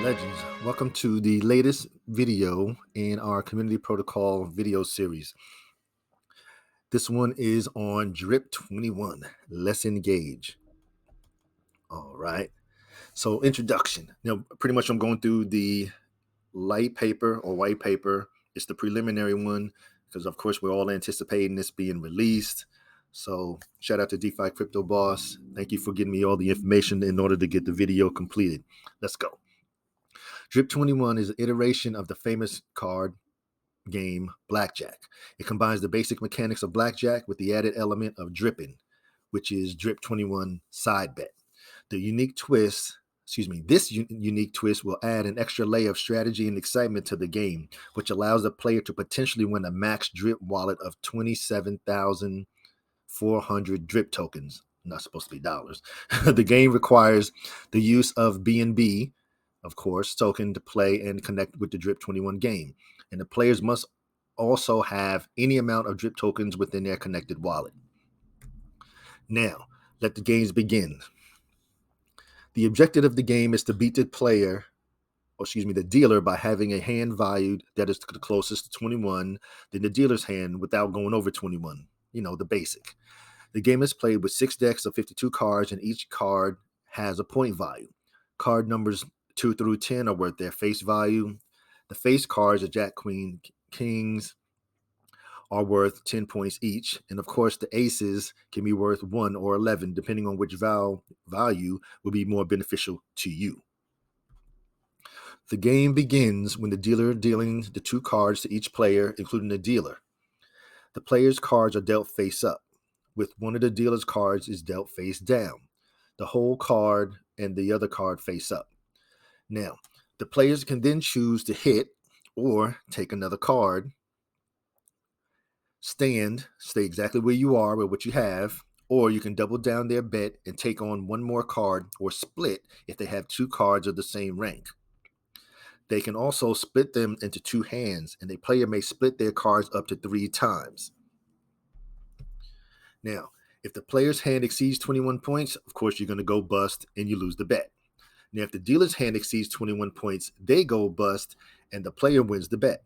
Legends, welcome to the latest video in our community protocol video series. This one is on DRIP 21. Let's engage. All right. So introduction. Pretty much I'm going through the light paper or white paper. It's the preliminary one because, of course, we're all anticipating this being released. So shout out to DeFi Crypto Boss. Thank you for getting me all the information in order to get the video completed. Let's go. DRIP 21 is an iteration of the famous card game Blackjack. It combines the basic mechanics of Blackjack with the added element of DRIPPIN, which is DRIP 21 side bet. This unique twist will add an extra layer of strategy and excitement to the game, which allows the player to potentially win a max DRIP wallet of 27,400 DRIP tokens. Not supposed to be dollars. The game requires the use of BNB, of course, token to play and connect with the DRIP 21 game. And the players must also have any amount of DRIP tokens within their connected wallet. Now, let the games begin. The objective of the game is to beat the dealer by having a hand valued that is the closest to 21 than the dealer's hand without going over 21. The basic. The game is played with 6 decks of 52 cards, and each card has a point value. Card numbers 2 through 10 are worth their face value. The face cards, the Jack, Queen, Kings, are worth 10 points each. And of course, the aces can be worth 1 or 11, depending on which value will be more beneficial to you. The game begins when the dealer dealing the 2 cards to each player, including the dealer. The player's cards are dealt face up, with one of the dealer's cards is dealt face down, the whole card and the other card face up. Now, the players can then choose to hit or take another card, stay exactly where you are with what you have, or you can double down their bet and take on one more card or split if they have 2 cards of the same rank. They can also split them into 2 hands, and a player may split their cards up to 3 times. Now, if the player's hand exceeds 21 points, of course, you're going to go bust and you lose the bet. Now, if the dealer's hand exceeds 21 points, they go bust and the player wins the bet.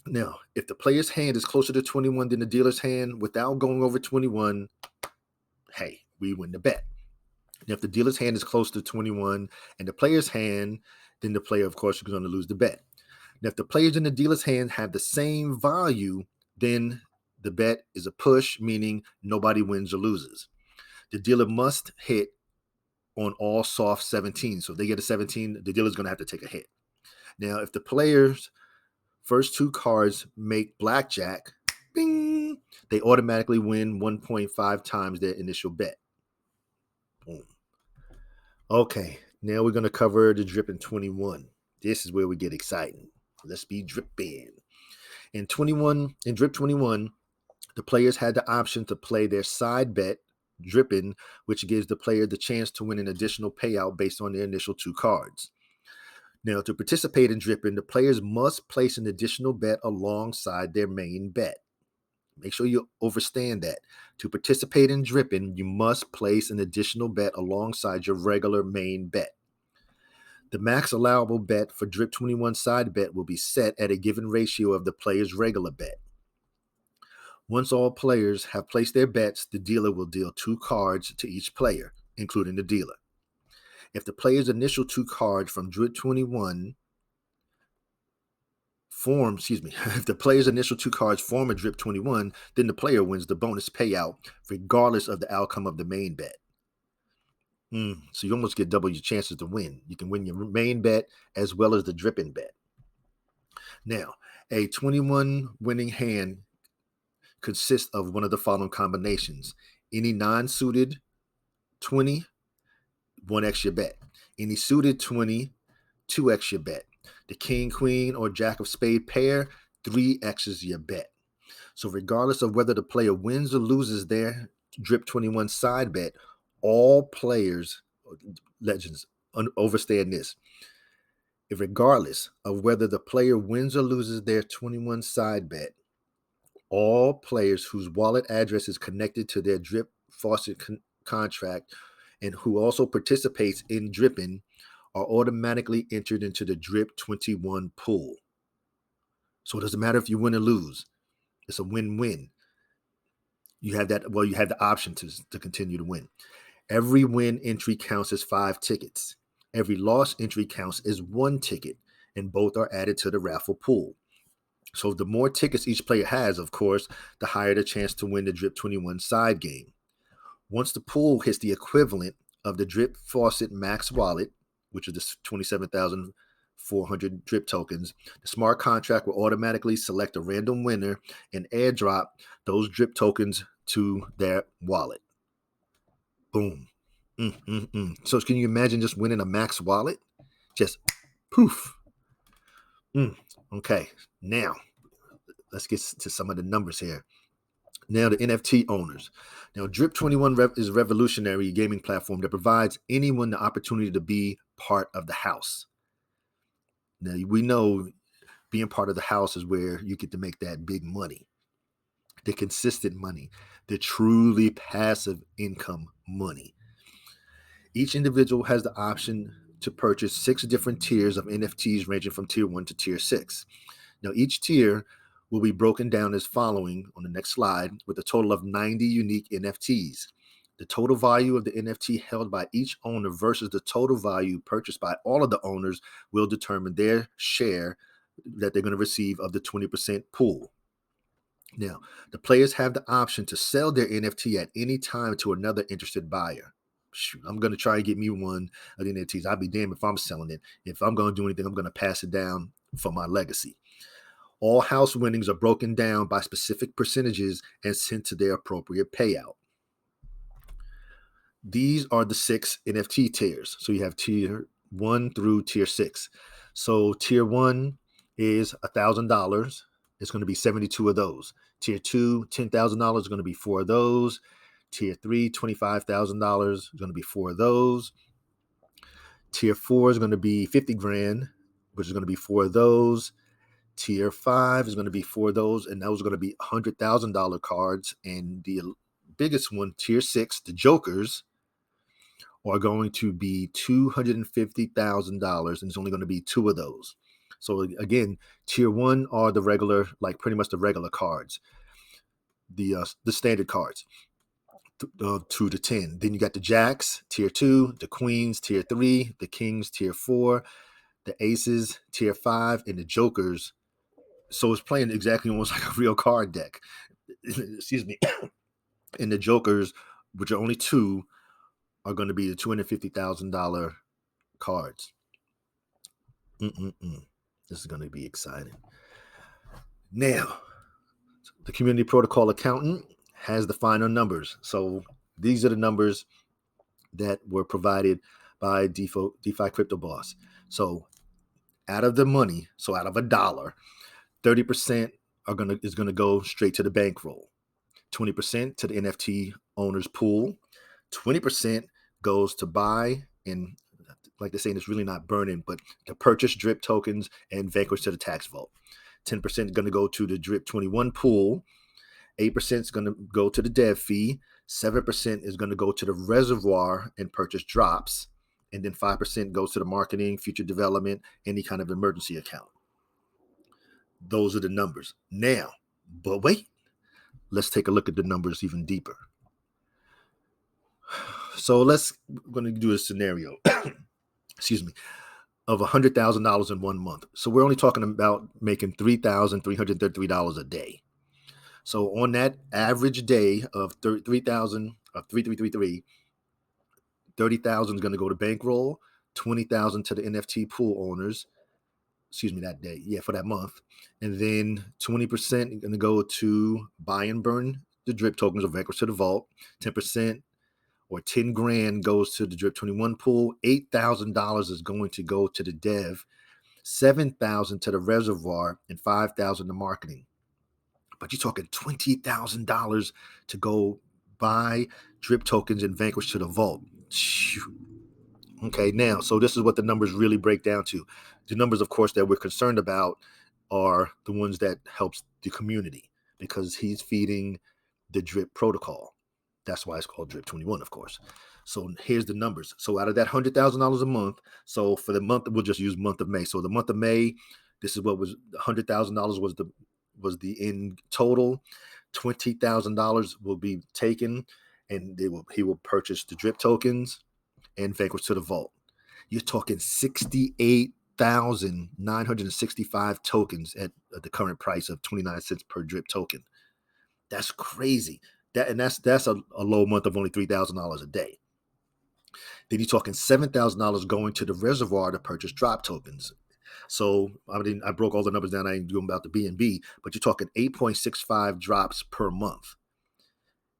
Now, if the player's hand is closer to 21 than the dealer's hand without going over 21, hey, we win the bet. Now, if the dealer's hand is close to 21 and the player's hand, then the player, of course, is going to lose the bet. Now, if the players in the dealer's hand have the same value, then the bet is a push, meaning nobody wins or loses. The dealer must hit on all soft 17. So if they get a 17, the dealer's going to have to take a hit. Now, if the player's first 2 cards make blackjack, bing, they automatically win 1.5 times their initial bet. Boom. Okay, now we're going to cover the DRIPPIN 21. This is where we get exciting. Let's be dripping. In DRIP 21, the players had the option to play their side bet, DRIPPIN, which gives the player the chance to win an additional payout based on their initial 2 cards. Now, to participate in DRIPPIN, the players must place an additional bet alongside their main bet. Make sure you understand that. To participate in DRIPPIN, you must place an additional bet alongside your regular main bet. The max allowable bet for DRIP 21 side bet will be set at a given ratio of the player's regular bet. Once all players have placed their bets, the dealer will deal 2 cards to each player, including the dealer. If the player's initial 2 cards from DRIP 21 form a DRIP 21, then the player wins the bonus payout regardless of the outcome of the main bet. So you almost get double your chances to win. You can win your main bet as well as the DRIPPIN bet. Now, a 21 winning hand consists of one of the following combinations. Any non-suited 20, 1x your bet. Any suited 20, 2x your bet. The king, queen, or jack of spade pair, 3x's your bet. So regardless of whether the player wins or loses their DRIP 21 side bet, all players, legends, understand this. Regardless of whether the player wins or loses their 21 side bet, all players whose wallet address is connected to their DRIP faucet contract and who also participates in DRIPPIN are automatically entered into the DRIP 21 pool. So it doesn't matter if you win or lose. It's a win-win. You have the option to continue to win. Every win entry counts as 5 tickets. Every loss entry counts as 1 ticket, and both are added to the raffle pool. So the more tickets each player has, of course, the higher the chance to win the DRIP 21 side game. Once the pool hits the equivalent of the DRIP Faucet Max Wallet, which is the 27,400 DRIP tokens, the smart contract will automatically select a random winner and airdrop those DRIP tokens to their wallet. Boom. So can you imagine just winning a Max Wallet? Just poof. Okay, now let's get to some of the numbers here. Now, the NFT owners. Now, DRIP 21 is a revolutionary gaming platform that provides anyone the opportunity to be part of the house. Now, we know being part of the house is where you get to make that big money, the consistent money, the truly passive income money. Each individual has the option to purchase 6 different tiers of NFTs ranging from tier 1 to tier 6. Now, each tier will be broken down as following on the next slide, with a total of 90 unique NFTs. The total value of the NFT held by each owner versus the total value purchased by all of the owners will determine their share that they're going to receive of the 20% pool. Now, the players have the option to sell their NFT at any time to another interested buyer. Shoot, I'm going to try and get me one of the NFTs. I'll be damned if I'm selling it. If I'm going to do anything, I'm going to pass it down for my legacy. All house winnings are broken down by specific percentages and sent to their appropriate payout. These are the 6 NFT tiers. So you have tier 1 through tier 6. So tier 1 is $1,000. It's going to be 72 of those. Tier 2, $10,000 is going to be 4 of those. Tier 3, $25,000 is going to be 4 of those. Tier 4 is going to be 50 grand, which is going to be 4 of those. Tier 5 is going to be 4 of those, and those are going to be $100,000 cards. And the biggest one, tier 6, the Jokers, are going to be $250,000, and it's only going to be 2 of those. So again, tier 1 are the regular, like pretty much the regular cards, the standard cards, 2 to 10. Then you got the Jacks, tier 2, the Queens, tier 3, the Kings, tier 4, the Aces, tier 5, and the Jokers. So it's playing exactly almost like a real card deck. Excuse me. And the Jokers, which are only 2, are going to be the $250,000 cards. This is going to be exciting. Now, the community protocol accountant has the final numbers. So these are the numbers that were provided by DeFi Crypto Boss. So out of the money, so out of $1, 30% is going to go straight to the bankroll. 20% to the NFT owner's pool. 20% goes to buy and, like they're saying, it's really not burning, but to purchase DRIP tokens and vanquish to the tax vault. 10% is going to go to the DRIP 21 pool. 8% is going to go to the dev fee. 7% is going to go to the reservoir and purchase drops. And then 5% goes to the marketing, future development, any kind of emergency account. Those are the numbers. Now, but wait, let's take a look at the numbers even deeper. So we're going to do a scenario, excuse me, of $100,000 in 1 month. So we're only talking about making $3,333 a day. So on that average day of 3,333, 30,000 is going to go to bankroll, 20,000 to the NFT pool owners. Excuse me, that day. Yeah, for that month. And then 20% is going to go to buy and burn the DRIP tokens or vanquish to the vault. 10% or 10 grand goes to the DRIP 21 pool. $8,000 is going to go to the dev. 7,000 to the reservoir and 5,000 to marketing. But you're talking $20,000 to go buy DRIP tokens and vanquish to the vault. Okay, now, so this is what the numbers really break down to. The numbers, of course, that we're concerned about are the ones that helps the community, because he's feeding the DRIP protocol. That's why it's called Drip 21, of course. So here's the numbers. So out of that $100,000 a month, so for the month, we'll just use month of May. So the month of May, this is what was $100,000 was the in total. $20,000 will be taken, and he will purchase the drip tokens and vanquish to the vault. You're talking 68,965 tokens at the current price of 29 cents per drip token. That's crazy. That's a low month of only $3,000 a day. Then you're talking $7,000 going to the reservoir to purchase drop tokens. So I broke all the numbers down. I ain't doing about the BNB, but you're talking 8.65 drops per month.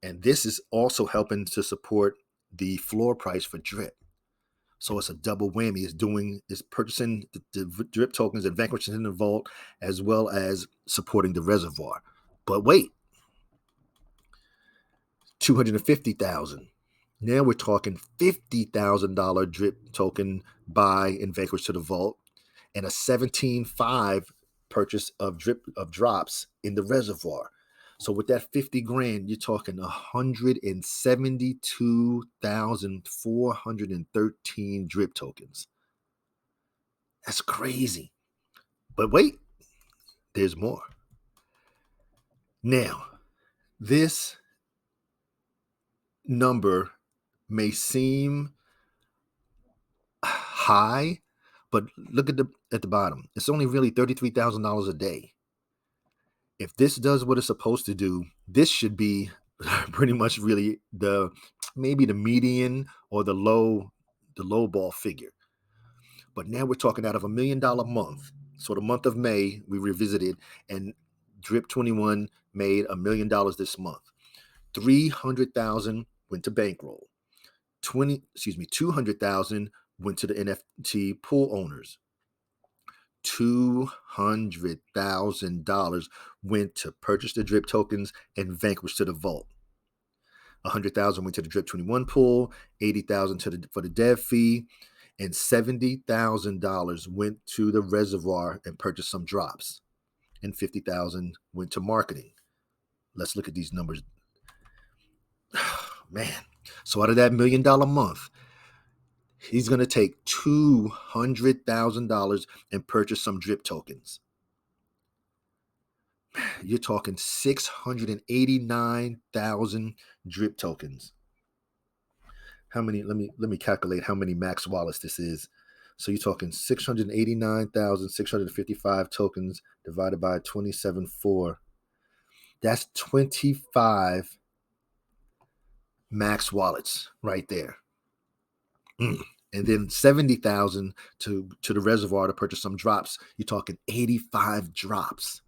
And this is also helping to support the floor price for drip. So it's a double whammy. It's purchasing the drip tokens and vanquishing in the vault, as well as supporting the reservoir. But wait, 250,000. Now we're talking $50,000 drip token buy and vanquish to the vault, and a 17.5 purchase of drops in the reservoir. So with that 50 grand, you're talking 172,413 drip tokens. That's crazy. But wait, there's more. Now, this number may seem high, but look at the bottom. It's only really $33,000 a day. If this does what it's supposed to do, this should be pretty much really maybe the median or the low ball figure. But now we're talking out of $1 million month. So the month of May we revisited, and Drip 21 made $1 million this month. 300,000 went to bankroll. 200,000 went to the NFT pool owners. $200,000 went to purchase the drip tokens and vanquish to the vault. 100,000 went to the Drip 21 pool, 80,000 for the dev fee, and $70,000 went to the reservoir and purchased some drops, and 50,000 went to marketing. Let's look at these numbers. Man, so out of that $1 million month, he's going to take $200,000 and purchase some drip tokens. You're talking 689,000 drip tokens. How many? Let me calculate how many max wallets this is. So you're talking 689,655 tokens divided by 27.4. That's 25 max wallets right there. And then 70,000 to the reservoir to purchase some drops. You're talking 85 drops.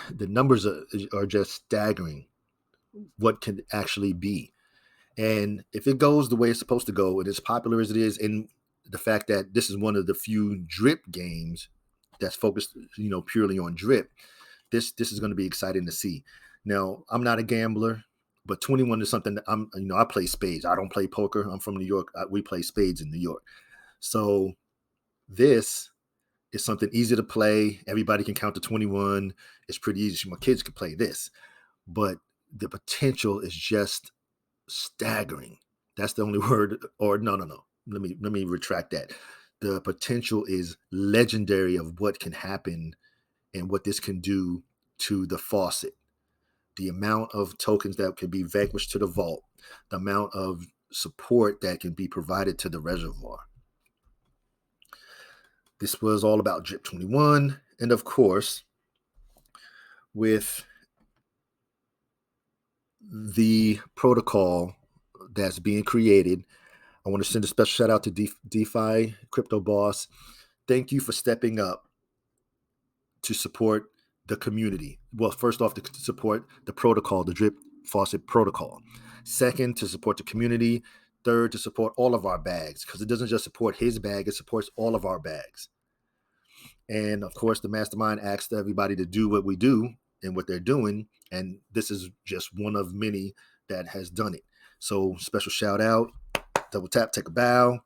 The numbers are just staggering. What can actually be. And if it goes the way it's supposed to go, and as popular as it is, and the fact that this is one of the few drip games that's focused, purely on drip, this is going to be exciting to see. Now, I'm not a gambler, but 21 is something that I play spades. I don't play poker. I'm from New York. We play spades in New York. So this is something easy to play. Everybody can count to 21. It's pretty easy. My kids can play this, but the potential is just staggering. That's the only word. Or no. Let me retract that. The potential is legendary of what can happen and what this can do to the faucet. The amount of tokens that can be vanquished to the vault, the amount of support that can be provided to the reservoir. This was all about Drip 21, and of course, with the protocol that's being created, I want to send a special shout out to DeFi Crypto Boss. Thank you for stepping up to support the community. Well, first off, to support the protocol, the Drip Faucet protocol. Second, to support the community. Third, to support all of our bags, because it doesn't just support his bag, it supports all of our bags. And of course, the mastermind asks everybody to do what we do and what they're doing. And this is just one of many that has done it. So special shout out, double tap, take a bow.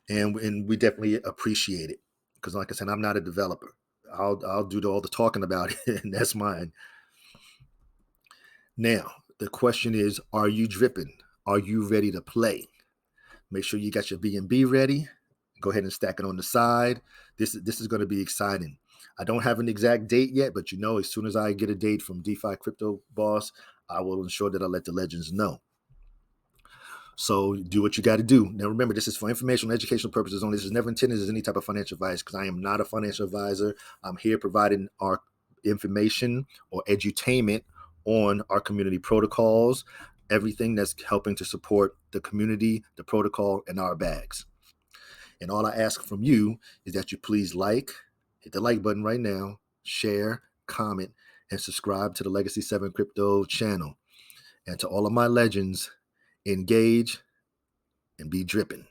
And we definitely appreciate it. Because like I said, I'm not a developer. I'll do all the talking about it, and that's mine. Now, the question is, are you dripping? Are you ready to play? Make sure you got your BNB ready. Go ahead and stack it on the side. This is going to be exciting. I don't have an exact date yet, but as soon as I get a date from DeFi Crypto Boss, I will ensure that I let the legends know. So do what you got to do. Now, remember, this is for informational, educational purposes only. This is never intended as any type of financial advice because I am not a financial advisor. I'm here providing our information or edutainment on our community protocols, everything that's helping to support the community, the protocol, and our bags. And all I ask from you is that you please hit the like button right now, share, comment, and subscribe to the Legacy 7 Crypto channel. And to all of my legends, engage and be dripping.